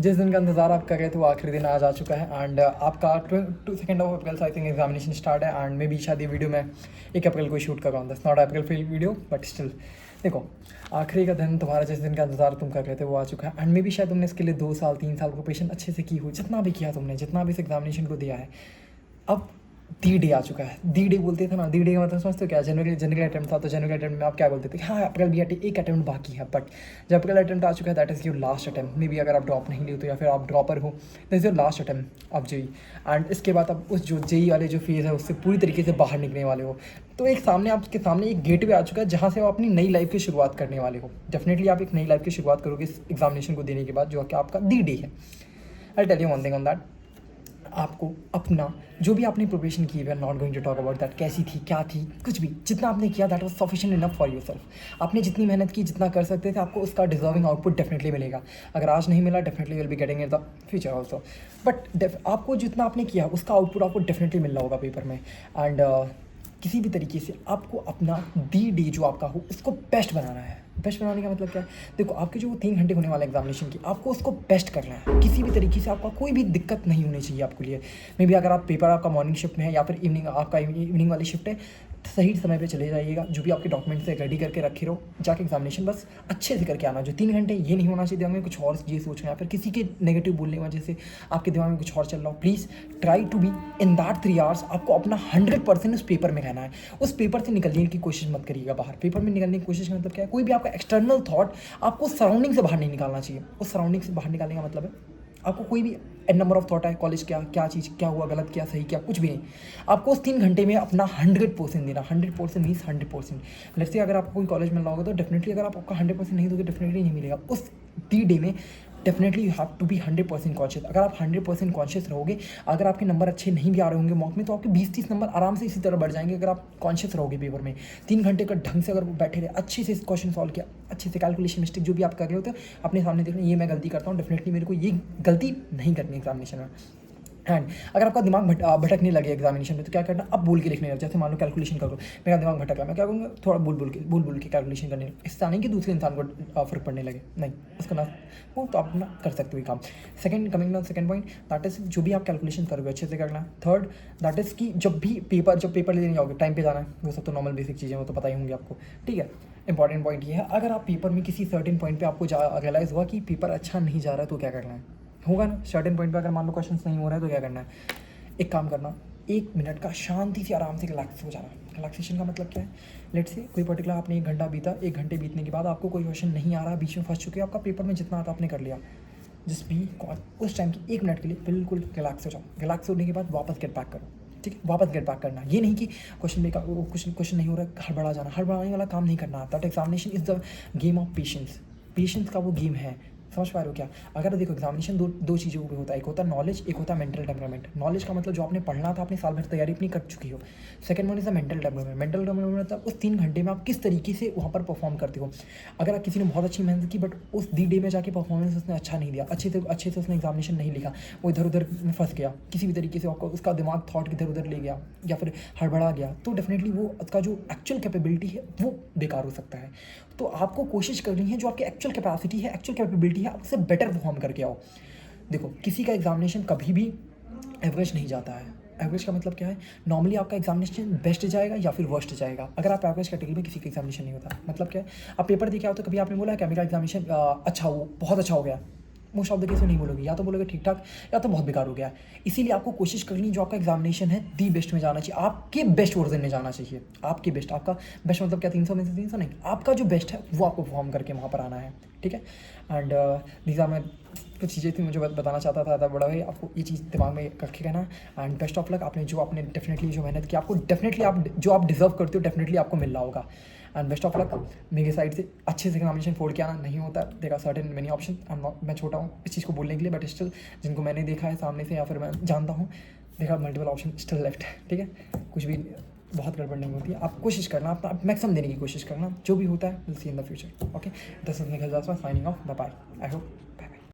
जिस दिन का इंतज़ार आप कर रहे थे वो आखिरी दिन आज आ चुका है एंड आपका 2 अप्रैल से आई थिंक एग्जामिनेशन स्टार्ट है एंड मे बी शायद ये वीडियो मैं 1 अप्रैल को शूट कर रहा हूँ। That's not April feel video but still देखो, आखिरी का दिन तुम्हारा जिस दिन का इंतजार तुम कर रहे थे वो आ चुका है एंड मे बी शायद तुमने इसके लिए 2 साल 3 साल प्रिपरेशन अच्छे से की हो, जितना भी किया तुमने, जितना भी इस एग्जामिनेशन को दिया है। अब दी डे आ चुका है। दी डे बोलते थे ना, दी डे का मतलब समझते हो क्या? जनवरी अटेम्प्ट था तो जनवरी अटेम्प्ट में आप क्या बोलते थे? हाँ अप्रैल भी एक अटेम्प्ट बाकी है, बट जब अप्रैल अटेम्प्ट आ चुका है that is your last attempt. May be अगर आप ड्रॉप नहीं लिए तो या फिर आप ड्रॉपर हो, that is your last attempt of JEE and इसके बाद आप उस जो जेई वाले जो फेज़ है उससे पूरी तरीके से बाहर निकलने वाले हो। तो एक सामने आपके सामने एक गेट वे आ चुका है जहाँ से आप अपनी नई लाइफ की शुरुआत करने वाले हो। डेफिनेटली आप एक नई लाइफ की शुरुआत करोगे इस एग्जामिनेशन को देने के बाद, जो कि आपका दी डे है। I tell you one thing on that, आपको अपना जो भी आपने प्रिपरेशन की है, not going to talk about that कैसी थी क्या थी, कुछ भी जितना आपने किया that was sufficient enough for yourself. आपने जितनी मेहनत की, जितना कर सकते थे, आपको उसका डिजर्विंग आउटपुट डेफिनेटली मिलेगा। अगर आज नहीं मिला definitely will be getting in the future also, but आपको जितना आपने किया उसका आउटपुट आपको डेफिनेटली मिल रहा होगा पेपर में। एंड किसी भी तरीके से आपको अपना दी डे जो आपका हो उसको बेस्ट बनाना है। बेस्ट बनाने का मतलब क्या है? देखो, आपके जो 3 घंटे होने वाला एग्जामिनेशन की, आपको उसको बेस्ट करना है। किसी भी तरीके से आपका कोई भी दिक्कत नहीं होनी चाहिए आपके लिए। मे बी अगर आप पेपर आपका मॉर्निंग शिफ्ट में है या फिर इवनिंग आपका इवनिंग वाली शिफ्ट है, सही समय पे चले जाइएगा। जो भी आपके डॉक्यूमेंट्स है रेडी करके रखे रहो, जाके एग्जामिनेशन बस अच्छे से करके आना। जो 3 घंटे ये नहीं होना चाहिए दिमाग में कुछ और ये सोचना या फिर किसी के नेगेटिव बोलने की वजह से आपके दिमाग में कुछ और चल रहा हो। Please try to be in that 3 hours. आपको अपना 100% उस पेपर में रहना है। उस पेपर से निकलने की कोशिश मत करिएगा बाहर। पेपर में निकलने की कोशिश का मतलब क्या है? कोई भी आपका एक्सटर्नल थॉट आपको सराउंडिंग से बाहर नहीं निकालना चाहिए। उस सराउंडिंग से बाहर निकालने का मतलब है आपको कोई भी एन नंबर ऑफ थॉट है, कॉलेज क्या क्या चीज़ क्या हुआ, गलत क्या सही क्या, कुछ भी नहीं। आपको उस 3 घंटे में अपना 100% देना। 100% मीन्स 100%। लेट्स से अगर आपको कोई कॉलेज मिल रहा होगा तो डेफिनेटली, अगर आप आपका 100% नहीं दोगे डेफिनेटली नहीं मिलेगा। उस दी डे में definitely you have to be 100% conscious. अगर आप 100% कॉन्शियस रहोगे, अगर आपके नंबर अच्छे नहीं भी आ रहे होंगे मॉक में, तो आपके 20-30 नंबर आराम से इसी तरह बढ़ जाएंगे अगर आप कॉन्शियस रहोगे पेपर में। 3 घंटे का ढंग से अगर बैठे रहे, अच्छे से क्वेश्चन सॉल्व किया, अच्छे से कैलकुलेशन मिस्टेक जो भी आप कर रहे होते हैं अपने सामने देखना, ये मैं गलती करता हूँ, डेफिनेटली मेरे को ये गलती नहीं करनी एग्जामिनेशन में। एंड अगर आपका दिमाग भटकने लगे एग्जामिनेशन में तो क्या करना, अब बोल के लिखने लग। जैसे मान लो कैलकुलेशन करो, मेरा दिमाग भटक रहा है, मैं क्या करूँगा, थोड़ा बोल के कैलकुलेशन करने लगे। इससे नहीं कि दूसरे इंसान को फर्क पड़ने लगे, नहीं, उसका ना वो तो आप ना कर सकते हो काम। Second, coming on second point, that is जो भी आप कैलकुलेशन करोगे अच्छे से करना। थर्ड, दैट इज़ कि जब पेपर लेने जाओगे टाइम पे जाना है। वो सब तो नॉर्मल बेसिक चीज़ें वो तो पता ही होंगी आपको, ठीक है। इंपॉर्टेंट पॉइंट ये है, अगर आप पेपर में किसी सर्टेन पॉइंट पे आपको रियलाइज़ हुआ कि पेपर अच्छा नहीं जा रहा है तो क्या करना है? होगा ना सर्टेन पॉइंट पे, अगर मान लो क्वेश्चन नहीं हो रहा है तो क्या करना है? एक काम करना, 1 मिनट का शांति से आराम से रिलैक्स हो जाना। रिलैक्सेशन का मतलब क्या है? लेट से कोई पर्टिकुलर आपने 1 घंटा बीता, 1 घंटे बीतने के बाद आपको कोई क्वेश्चन नहीं आ रहा, बीच में फंस चुके हो, आपका पेपर में जितना आता आपने कर लिया, जस्ट बी उस टाइम की 1 मिनट के लिए बिल्कुल रिलैक्स हो जाओ। रिलैक्स होने के बाद वापस गेट बैक करो, ठीक है। वापस गेट बैक करना, ये नहीं कि क्वेश्चन नहीं हो रहा है हड़बड़ा जाना। हड़बड़ाने वाला काम नहीं करना। That examination is the game of patience. Patience का वो गेम है, समझ पा रहे हो क्या? अगर देखो एग्जामिनेशन दो चीज़ों पे होता है, एक होता है नॉलेज, एक होता है मेंटल डेवलपमेंट। नॉलेज का मतलब जो आपने पढ़ना था, आपने साल भर तैयारी अपनी कर चुकी हो। Second one is the mental development. Mental development मतलब उस 3 घंटे में आप किस तरीके से वहाँ पर परफॉर्म करते हो। अगर आप किसी ने बहुत अच्छी मेहनत की बट उस दी डे में जाके परफॉर्मेंस उसने अच्छा नहीं दिया, अच्छे से उसने एग्जामिनेशन नहीं लिखा, वो इधर उधर में फंस गया, किसी भी तरीके से आपको उसका दिमाग थॉट इधर उधर ले गया या फिर हड़बड़ा गया, तो डेफिनेटली वो उसका जो एक्चुअल कैपेबिलिटी है वो बेकार हो सकता है। तो आपको कोशिश करनी है जो आपकी एक्चुअल कैपेसिटी है, एक्चुअल कैपेबिलिटी है, उससे बेटर परफॉर्म करके आओ। देखो, किसी का एग्जामिनेशन कभी भी एवरेज नहीं जाता है। एवरेज का मतलब क्या है? नॉर्मली आपका एग्जामिनेशन बेस्ट जाएगा या फिर वर्स्ट जाएगा। अगर आप एवरेज कैटेगरी में, किसी का एग्जामिनेशन नहीं होता, मतलब क्या है? आप पेपर देके आओ तो कभी आपने बोला क्या मेरा एग्जामिनेशन अच्छा हो, बहुत अच्छा हो गया? मोस्ट ऑफ द केस में नहीं बोलोगे, या तो बोलोगे ठीक ठाक या तो बहुत बेकार हो गया। इसीलिए आपको कोशिश करनी, जो आपका एग्जामिनेशन है दी बेस्ट में जाना चाहिए, आपके बेस्ट वर्जन में जाना चाहिए। आपके बेस्ट, आपका बेस्ट मतलब क्या 300 में से 300 नहीं, आपका जो बेस्ट है वो आपको परफॉर्म करके वहाँ पर आना है, ठीक है। एंड दीज आर मैं कुछ चीज़ें थी मुझे बताना चाहता था बड़ा भाई, आपको ये चीज़ दिमाग में रखे रहना। And best of luck. आपने डेफिनेटली जो मेहनत की, आपको डेफिनेटली आप जो आप डिजर्व करते हो डेफिनेटली आपको मिल रहा होगा। And best of luck. मेरे साइड से अच्छे से एग्जामिनेशन फोड़ के आना नहीं होता, देखा सर्टेन मेनी ऑप्शन। मैं छोटा हूँ इस चीज़ को बोलने के लिए, बट स्टिल जिनको मैंने देखा है सामने से या फिर मैं जानता हूँ, देखा मल्टीपल ऑप्शन स्टिल लेफ्ट है, ठीक है। कुछ भी बहुत गड़बड़ नहीं होती है। आप कोशिश करना, आप मैक्सिमम देने की कोशिश करना, जो भी होता है will see in the future. Okay, this is Nikhil Jaiswal signing off, bye bye. I hope